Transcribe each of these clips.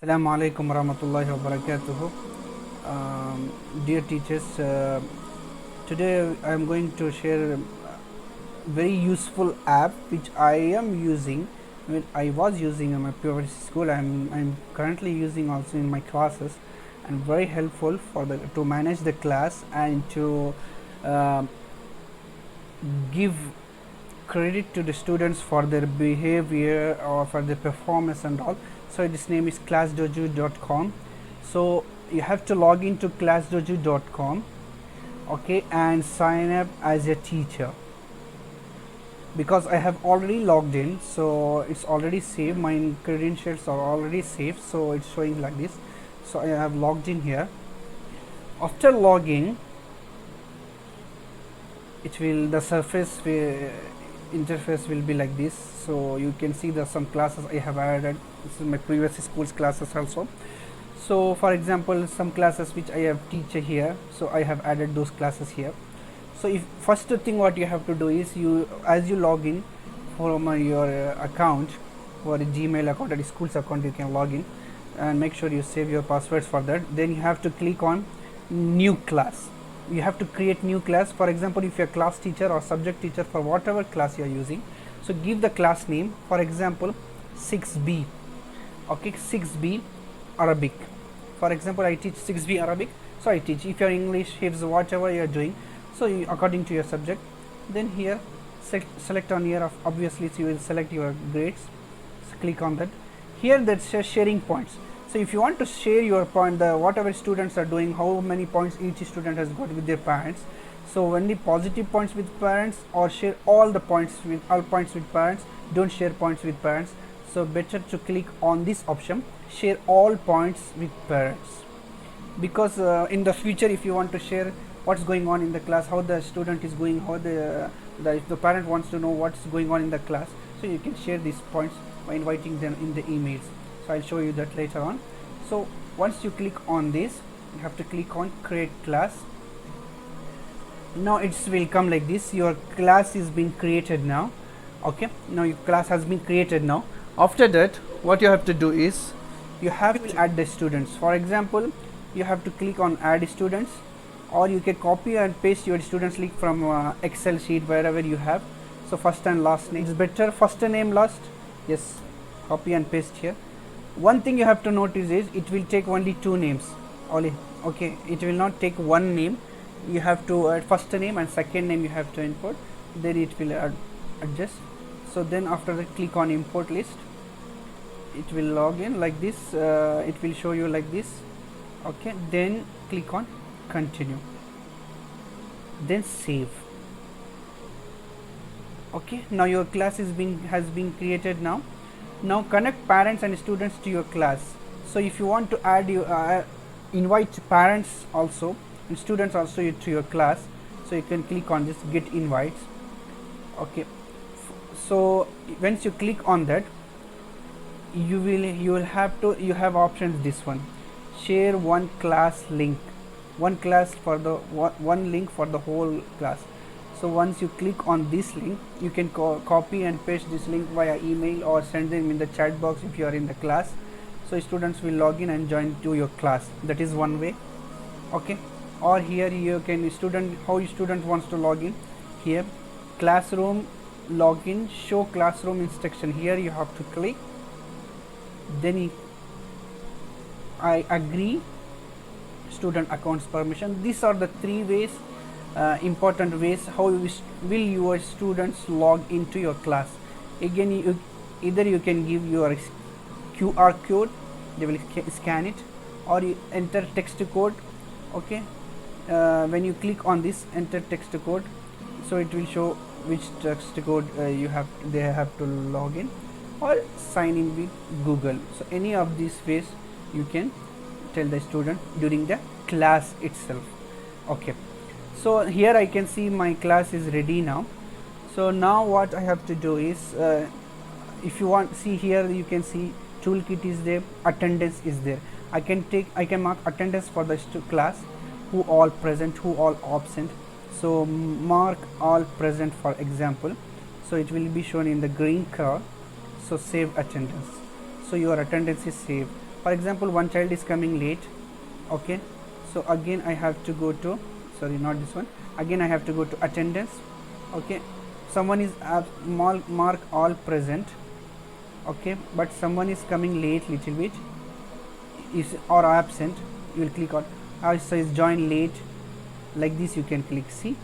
Assalamu alaikum warahmatullahi wabarakatuh. Dear teachers, today I am going to share a very useful app which I am using. I was using in my previous school. I'm currently using also in my classes, and very helpful for the to manage the class and to uh, give credit to the students for their behavior or for their performance and all. So this name is classdojo.com. So you have to log into classdojo.com, okay, and sign up as a teacher. Because I have already logged in, so it's already saved, my credentials are already saved, so it's showing like this. So I have logged in here. After logging, it will the surface interface will be like this. So you can see the some classes I have added. This is my previous school's classes also. So for example, some classes which I have teacher here, so I have added those classes here. So if first thing what you have to do is, you as you log in from your account, for a Gmail account or a school's account, you can log in and make sure you save your passwords for that. Then you have to click on new class. You have to create new class. For example, if you're a class teacher or subject teacher for whatever class you are using, so give the class name, for example 6b, okay, 6b Arabic. For example, I teach 6b Arabic, so I teach. If you're English, Hifz, whatever you're doing, so you, according to your subject, then here select on here of obviously, so you will select your grades. So click on that. Here that says sharing points. So if you want to share your point, the whatever students are doing, how many points each student has got with their parents, so only positive points with parents, or share all the points with all points with parents, don't share points with parents. So better to click on this option, share all points with parents, because in the future if you want to share what's going on in the class, how the student is going, how if the parent wants to know what's going on in the class, so you can share these points by inviting them in the emails. So I'll show you that later on. So once you click on this, you have to click on create class. Now it will come like this, your class is being created now. Okay, now your class has been created now. After that, what you have to do is, you have to add the students. For example, you have to click on add students, or you can copy and paste your students link from Excel sheet, wherever you have. So first and last name, it's better first name last, yes, copy and paste here. One thing you have to notice is, it will take only two names only, okay, it will not take one name. You have to add first name and second name, you have to input, then it will adjust. So then after that, click on import list, it will log in like this, it will show you like this, okay, then click on continue, then save. Okay, now your class has been created now. Now connect parents and students to your class. So if you want to add you invite parents also and students also to your class, so you can click on this get invites. Okay, so once you click on that, you will have to, you have options, this one, share one class link, one class for the one link for the whole class. So once you click on this link, you can copy and paste this link via email, or send them in the chat box if you are in the class. So students will log in and join to your class. That is one way. Okay, or here you can how student wants to log in. Here, classroom login, show classroom instruction, here you have to click, then I agree, student accounts permission. These are the three ways, important ways how will your students log into your class. Again, either you can give your QR code, they will scan it, or you enter text code. Okay, when you click on this enter text code, so it will show which text code they have to log in, or sign in with Google. So any of these ways you can tell the student during the class itself. Okay, so here I can see my class is ready now. So now what I have to do is, if you want, see here you can see toolkit is there, attendance is there. I can mark attendance for the class, who all present, who all absent. So mark all present, for example, so it will be shown in the green color. So save attendance, so your attendance is saved. For example, one child is coming late. Okay, so again I have to go to, sorry, not this one, again I have to go to attendance. Okay, someone is mark all present. Okay, but someone is coming late little bit, is or absent, you will click on, also is join late, like this you can click. See,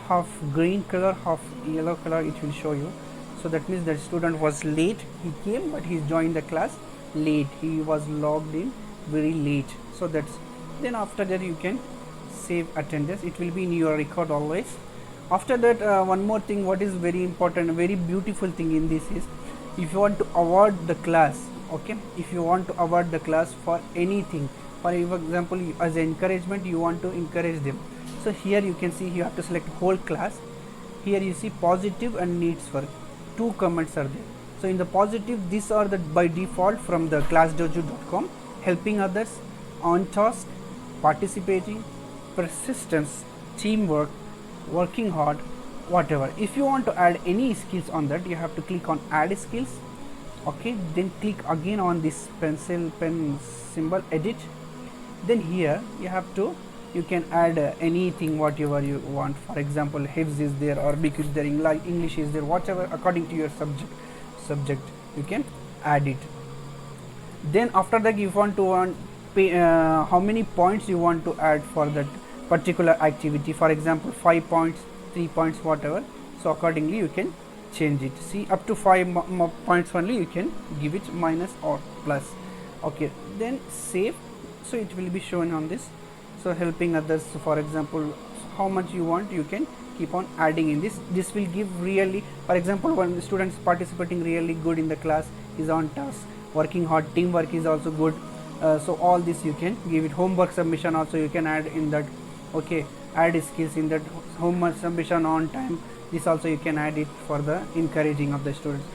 half green color, half yellow color, it will show you. So that means the student was late, he came but he joined the class late, he was logged in very late. So that's, then after that you can save attendance, it will be in your record always. After that, one more thing what is very important, very beautiful thing in this is, if you want to award the class, okay, if you want to award the class for anything, for example as an encouragement you want to encourage them, so here you can see you have to select whole class. Here you see positive and needs work, two comments are there. So in the positive, these are the by default from the classdojo.com: helping others, on task, participating, persistence, teamwork, working hard, whatever. If you want to add any skills on that, you have to click on add skills. Okay, then click again on this pencil pen symbol, edit. Then here you have to, you can add anything whatever you want. For example, Hifz is there, or because there English is there, whatever according to your subject you can add it. Then after that, you want to how many points you want to add for that particular activity. For example, 5 points, 3 points, whatever. So accordingly you can change it. See, up to 5 points only you can give it, minus or plus. Okay, then save. So it will be shown on this. So helping others, so for example, how much you want, you can keep on adding in this. This will give really, for example, when the students participating really good in the class, is on task, working hard, teamwork is also good. So all this you can give it. Homework submission also you can add in that. Okay, add skills in that. Homework submission on time, this also you can add it for the encouraging of the students.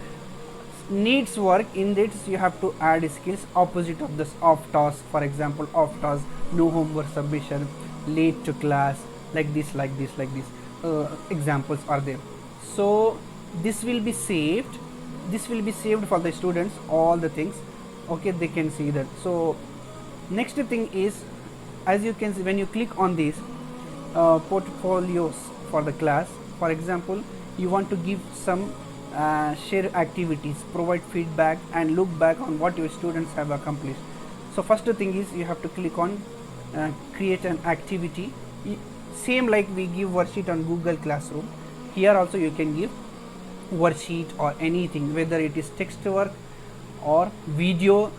Needs work, in this you have to add skills opposite of this off task. For example, off task, no homework submission, late to class, like this, like this, like this. Examples are there. So this will be saved, this will be saved for the students, all the things. Okay, they can see that. So next thing is, as you can see, when you click on these portfolios for the class, for example, you want to give some share activities, provide feedback, and look back on what your students have accomplished. So first thing is, you have to click on create an activity. Same like we give worksheet on Google Classroom, here also you can give worksheet or anything, whether it is text work or video.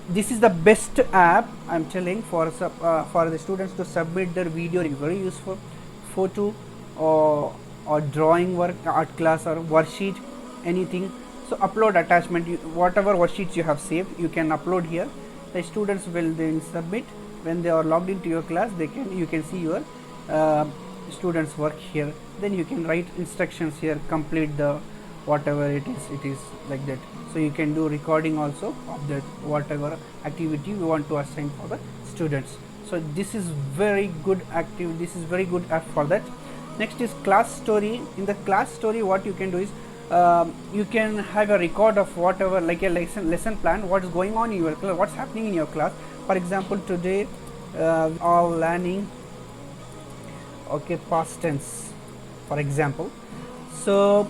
This is the best app, I am telling, for the students to submit their video. Very useful. Photo or drawing work, art class, or worksheet, anything. So upload attachment, whatever worksheets you have saved, you can upload here. The students will then submit. When they are logged into your class, you can see your students work here. Then you can write instructions here, complete the whatever it is like that. So you can do recording also of that whatever activity you want to assign for the students. So this is very good this is very good app for that. Next is class story. In the class story, what you can do is, you can have a record of whatever, like a lesson plan, what is going on in your class, what's happening in your class. For example, today are learning, okay, past tense, for example. So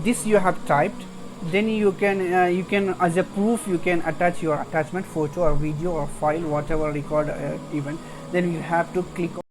this you have typed. Then you can as a proof, you can attach your attachment, photo or video or file, whatever record event. Then you have to click